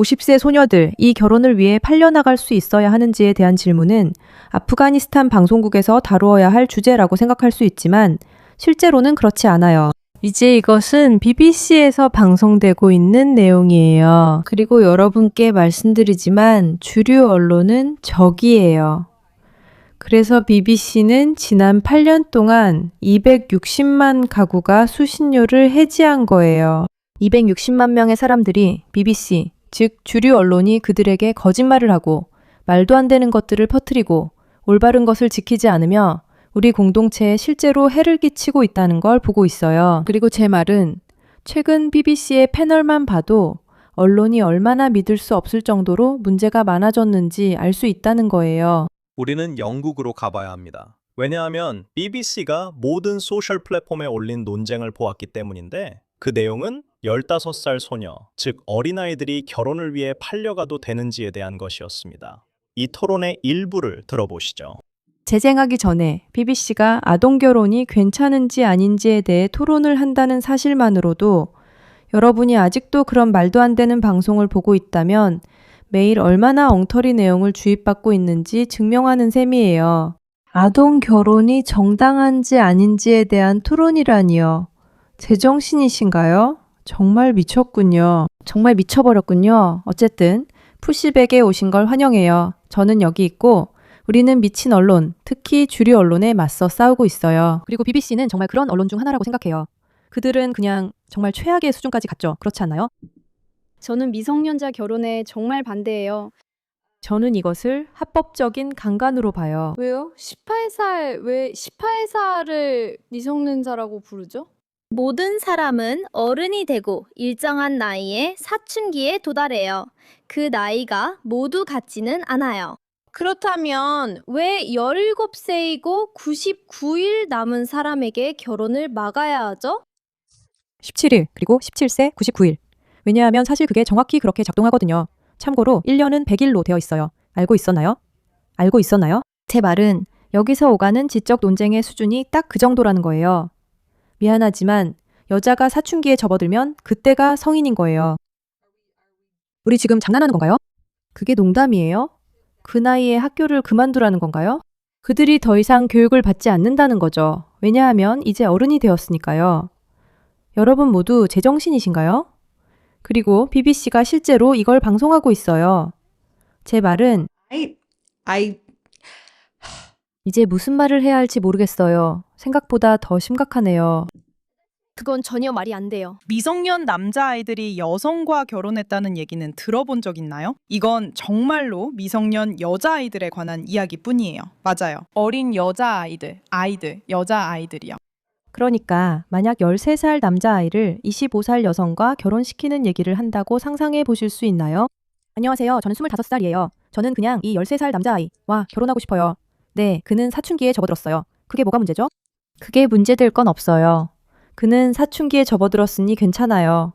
50세 소녀들, 이 결혼을 위해 팔려나갈 수 있어야 하는지에 대한 질문은 아프가니스탄 방송국에서 다루어야 할 주제라고 생각할 수 있지만 실제로는 그렇지 않아요. 이제 이것은 BBC에서 방송되고 있는 내용이에요. 그리고 여러분께 말씀드리지만 주류 언론은 적이에요. 그래서 BBC는 지난 8년 동안 260만 가구가 수신료를 해지한 거예요. 260만 명의 사람들이 BBC, 즉 주류 언론이 그들에게 거짓말을 하고 말도 안 되는 것들을 퍼뜨리고 올바른 것을 지키지 않으며 우리 공동체에 실제로 해를 끼치고 있다는 걸 보고 있어요. 그리고 제 말은 최근 BBC의 패널만 봐도 언론이 얼마나 믿을 수 없을 정도로 문제가 많아졌는지 알 수 있다는 거예요. 우리는 영국으로 가봐야 합니다. 왜냐하면 BBC가 모든 소셜 플랫폼에 올린 논쟁을 보았기 때문인데 그 내용은 15살 소녀, 즉 어린아이들이 결혼을 위해 팔려가도 되는지에 대한 것이었습니다. 이 토론의 일부를 들어보시죠. 재쟁하기 전에 BBC가 아동 결혼이 괜찮은지 아닌지에 대해 토론을 한다는 사실만으로도 여러분이 아직도 그런 말도 안 되는 방송을 보고 있다면 매일 얼마나 엉터리 내용을 주입받고 있는지 증명하는 셈이에요. 아동 결혼이 정당한지 아닌지에 대한 토론이라니요. 제정신이신가요? 정말 미쳤군요. 정말 미쳐버렸군요. 어쨌든 푸시백에 오신 걸 환영해요. 저는 여기 있고 우리는 미친 언론, 특히 주류 언론에 맞서 싸우고 있어요. 그리고 BBC는 정말 그런 언론 중 하나라고 생각해요. 그들은 그냥 정말 최악의 수준까지 갔죠. 그렇지 않나요? 저는 미성년자 결혼에 정말 반대해요. 저는 이것을 합법적인 강간으로 봐요. 왜요? 18살, 왜 18살을 미성년자라고 부르죠? 모든 사람은 어른이 되고 일정한 나이에 사춘기에 도달해요. 그 나이가 모두 같지는 않아요. 그렇다면 왜 17세이고 99일 남은 사람에게 결혼을 막아야 하죠? 17일, 그리고 17세, 99일. 왜냐하면 사실 그게 정확히 그렇게 작동하거든요. 참고로 1년은 100일로 되어 있어요. 알고 있었나요? 알고 있었나요? 제 말은 여기서 오가는 지적 논쟁의 수준이 딱 그 정도라는 거예요. 미안하지만 여자가 사춘기에 접어들면 그때가 성인인 거예요. 우리 지금 장난하는 건가요? 그게 농담이에요? 그 나이에 학교를 그만두라는 건가요? 그들이 더 이상 교육을 받지 않는다는 거죠. 왜냐하면 이제 어른이 되었으니까요. 여러분 모두 제정신이신가요? 그리고 BBC가 실제로 이걸 방송하고 있어요. 제 말은 이제 무슨 말을 해야 할지 모르겠어요. 생각보다 더 심각하네요. 그건 전혀 말이 안 돼요. 미성년 남자아이들이 여성과 결혼했다는 얘기는 들어본 적 있나요? 이건 정말로 미성년 여자아이들에 관한 이야기뿐이에요. 맞아요. 어린 여자아이들, 여자아이들이요. 그러니까 만약 13살 남자아이를 25살 여성과 결혼시키는 얘기를 한다고 상상해 보실 수 있나요? 안녕하세요. 저는 25살이에요. 저는 그냥 이 13살 남자아이와 결혼하고 싶어요. 네, 그는 사춘기에 접어들었어요. 그게 뭐가 문제죠? 그게 문제될 건 없어요. 그는 사춘기에 접어들었으니 괜찮아요.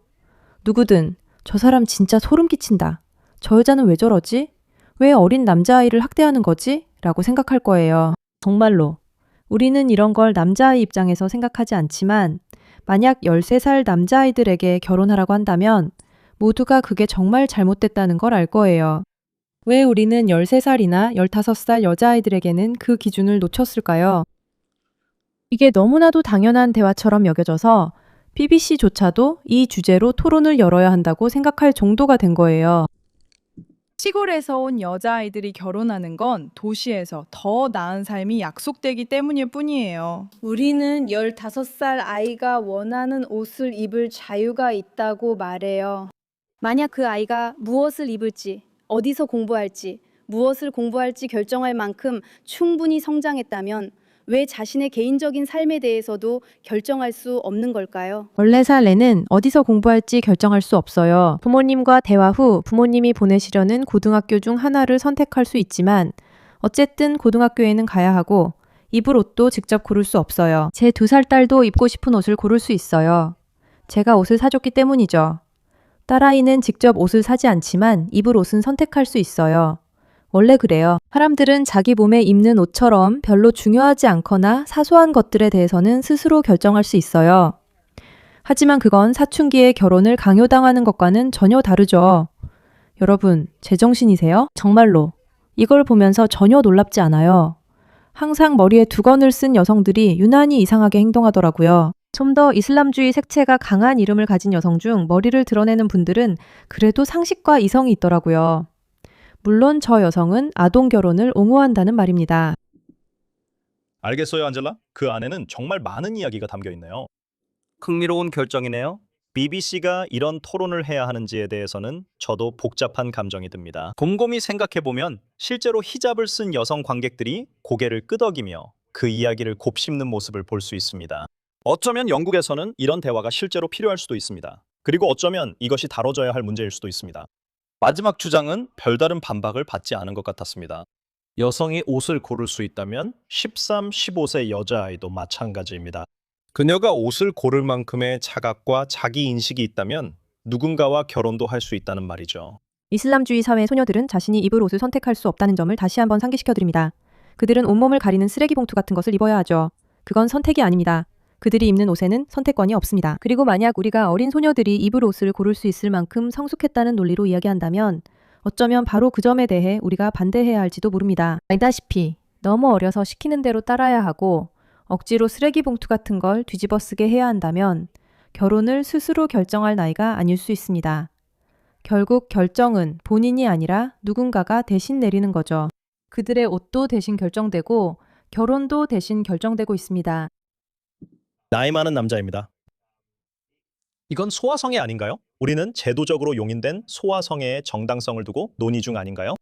누구든 저 사람 진짜 소름 끼친다. 저 여자는 왜 저러지? 왜 어린 남자아이를 학대하는 거지? 라고 생각할 거예요. 정말로. 우리는 이런 걸 남자아이 입장에서 생각하지 않지만 만약 13살 남자아이들에게 결혼하라고 한다면 모두가 그게 정말 잘못됐다는 걸 알 거예요. 왜 우리는 13살이나 15살 여자아이들에게는 그 기준을 놓쳤을까요? 이게 너무나도 당연한 대화처럼 여겨져서 BBC조차도 이 주제로 토론을 열어야 한다고 생각할 정도가 된 거예요. 시골에서 온 여자아이들이 결혼하는 건 도시에서 더 나은 삶이 약속되기 때문일 뿐이에요. 우리는 15살 아이가 원하는 옷을 입을 자유가 있다고 말해요. 만약 그 아이가 무엇을 입을지, 어디서 공부할지, 무엇을 공부할지 결정할 만큼 충분히 성장했다면 왜 자신의 개인적인 삶에 대해서도 결정할 수 없는 걸까요? 14살 애는 어디서 공부할지 결정할 수 없어요. 부모님과 대화 후 부모님이 보내시려는 고등학교 중 하나를 선택할 수 있지만 어쨌든 고등학교에는 가야 하고 입을 옷도 직접 고를 수 없어요. 제 2살 딸도 입고 싶은 옷을 고를 수 있어요. 제가 옷을 사줬기 때문이죠. 딸아이는 직접 옷을 사지 않지만 입을 옷은 선택할 수 있어요. 원래 그래요. 사람들은 자기 몸에 입는 옷처럼 별로 중요하지 않거나 사소한 것들에 대해서는 스스로 결정할 수 있어요. 하지만 그건 사춘기에 결혼을 강요당하는 것과는 전혀 다르죠. 여러분, 제정신이세요? 정말로. 이걸 보면서 전혀 놀랍지 않아요. 항상 머리에 두건을 쓴 여성들이 유난히 이상하게 행동하더라고요. 좀 더 이슬람주의 색채가 강한 이름을 가진 여성 중 머리를 드러내는 분들은 그래도 상식과 이성이 있더라고요. 물론 저 여성은 아동 결혼을 옹호한다는 말입니다. 알겠어요, 안젤라? 그 안에는 정말 많은 이야기가 담겨 있네요. 흥미로운 결정이네요. BBC가 이런 토론을 해야 하는지에 대해서는 저도 복잡한 감정이 듭니다. 곰곰이 생각해보면 실제로 히잡을 쓴 여성 관객들이 고개를 끄덕이며 그 이야기를 곱씹는 모습을 볼 수 있습니다. 어쩌면 영국에서는 이런 대화가 실제로 필요할 수도 있습니다. 그리고 어쩌면 이것이 다뤄져야 할 문제일 수도 있습니다. 마지막 주장은 별다른 반박을 받지 않은 것 같았습니다. 여성이 옷을 고를 수 있다면 13, 15세 여자아이도 마찬가지입니다. 그녀가 옷을 고를 만큼의 자각과 자기 인식이 있다면 누군가와 결혼도 할 수 있다는 말이죠. 이슬람주의 사회 소녀들은 자신이 입을 옷을 선택할 수 없다는 점을 다시 한번 상기시켜드립니다. 그들은 온몸을 가리는 쓰레기 봉투 같은 것을 입어야 하죠. 그건 선택이 아닙니다. 그들이 입는 옷에는 선택권이 없습니다. 그리고 만약 우리가 어린 소녀들이 입을 옷을 고를 수 있을 만큼 성숙했다는 논리로 이야기한다면 어쩌면 바로 그 점에 대해 우리가 반대해야 할지도 모릅니다. 알다시피 너무 어려서 시키는 대로 따라야 하고 억지로 쓰레기 봉투 같은 걸 뒤집어 쓰게 해야 한다면 결혼을 스스로 결정할 나이가 아닐 수 있습니다. 결국 결정은 본인이 아니라 누군가가 대신 내리는 거죠. 그들의 옷도 대신 결정되고 결혼도 대신 결정되고 있습니다. 나이 많은 남자입니다. 이건 소아성애 아닌가요? 우리는 제도적으로 용인된 소아성애의 정당성을 두고 논의 중 아닌가요?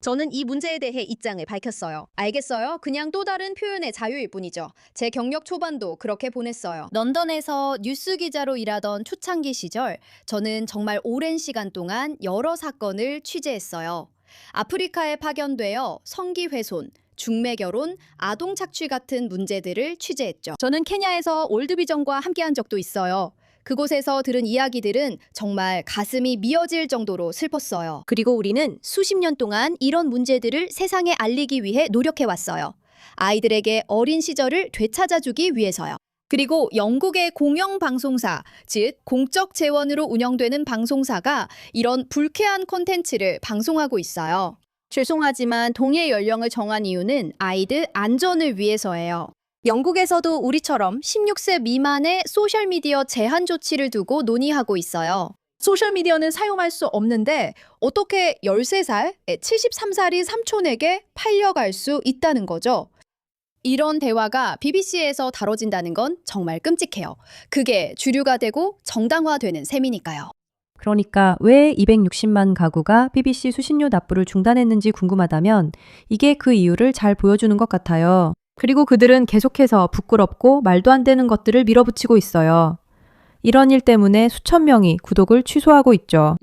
저는 이 문제에 대해 입장을 밝혔어요. 알겠어요. 그냥 또 다른 표현의 자유일 뿐이죠. 제 경력 초반도 그렇게 보냈어요. 런던에서 뉴스 기자로 일하던 초창기 시절, 저는 정말 오랜 시간 동안 여러 사건을 취재했어요. 아프리카에 파견되어 성기 훼손, 중매 결혼, 아동 착취 같은 문제들을 취재했죠. 저는 케냐에서 월드비전과 함께한 적도 있어요. 그곳에서 들은 이야기들은 정말 가슴이 미어질 정도로 슬펐어요. 그리고 우리는 수십 년 동안 이런 문제들을 세상에 알리기 위해 노력해왔어요. 아이들에게 어린 시절을 되찾아주기 위해서요. 그리고 영국의 공영방송사, 즉 공적 재원으로 운영되는 방송사가 이런 불쾌한 콘텐츠를 방송하고 있어요. 죄송하지만 동의 연령을 정한 이유는 아이들 안전을 위해서예요. 영국에서도 우리처럼 16세 미만의 소셜미디어 제한 조치를 두고 논의하고 있어요. 소셜미디어는 사용할 수 없는데 어떻게 13살, 73살이 삼촌에게 팔려갈 수 있다는 거죠? 이런 대화가 BBC에서 다뤄진다는 건 정말 끔찍해요. 그게 주류가 되고 정당화되는 셈이니까요. 그러니까 왜 260만 가구가 BBC 수신료 납부를 중단했는지 궁금하다면 이게 그 이유를 잘 보여주는 것 같아요. 그리고 그들은 계속해서 부끄럽고 말도 안 되는 것들을 밀어붙이고 있어요. 이런 일 때문에 수천 명이 구독을 취소하고 있죠.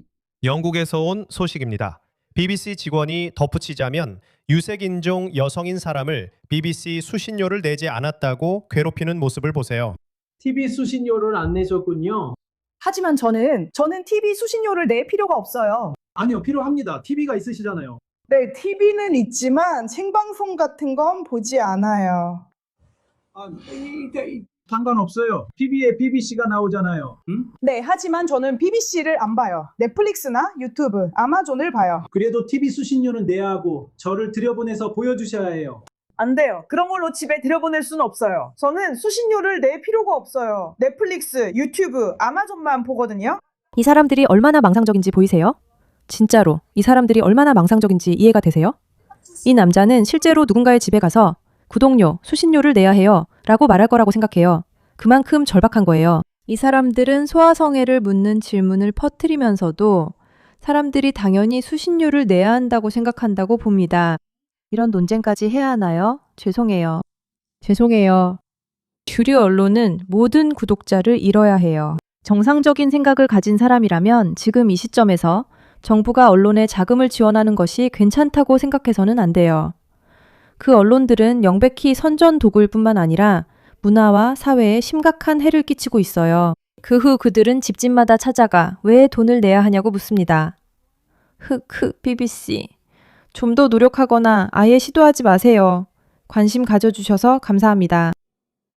영국에서 온 소식입니다. BBC 직원이 덧붙이자면 유색인종 여성인 사람을 BBC 수신료를 내지 않았다고 괴롭히는 모습을 보세요. TV 수신료를 안 내셨군요. 하지만 저는 TV 수신료를 낼 필요가 없어요. 아니요, 필요합니다. TV가 있으시잖아요. 네, TV는 있지만 생방송 같은 건 보지 않아요. 상관없어요. TV에 BBC가 나오잖아요. 응? 네, 하지만 저는 BBC를 안 봐요. 넷플릭스나 유튜브, 아마존을 봐요. 그래도 TV 수신료는 내야 하고 저를 들여보내서 보여주셔야 해요. 안 돼요. 그런 걸로 집에 들여보낼 수는 없어요. 저는 수신료를 낼 필요가 없어요. 넷플릭스, 유튜브, 아마존만 보거든요. 이 사람들이 얼마나 망상적인지 보이세요? 진짜로 이 사람들이 얼마나 망상적인지 이해가 되세요? 이 남자는 실제로 누군가의 집에 가서 구독료, 수신료를 내야 해요 라고 말할 거라고 생각해요. 그만큼 절박한 거예요. 이 사람들은 소아성애를 묻는 질문을 퍼뜨리면서도 사람들이 당연히 수신료를 내야 한다고 생각한다고 봅니다. 이런 논쟁까지 해야 하나요? 죄송해요. 주류 언론은 모든 구독자를 잃어야 해요. 정상적인 생각을 가진 사람이라면 지금 이 시점에서 정부가 언론에 자금을 지원하는 것이 괜찮다고 생각해서는 안 돼요. 그 언론들은 명백히 선전 도구일 뿐만 아니라 문화와 사회에 심각한 해를 끼치고 있어요. 그 후 그들은 집집마다 찾아가 왜 돈을 내야 하냐고 묻습니다. BBC. 좀 더 노력하거나 아예 시도하지 마세요. 관심 가져주셔서 감사합니다.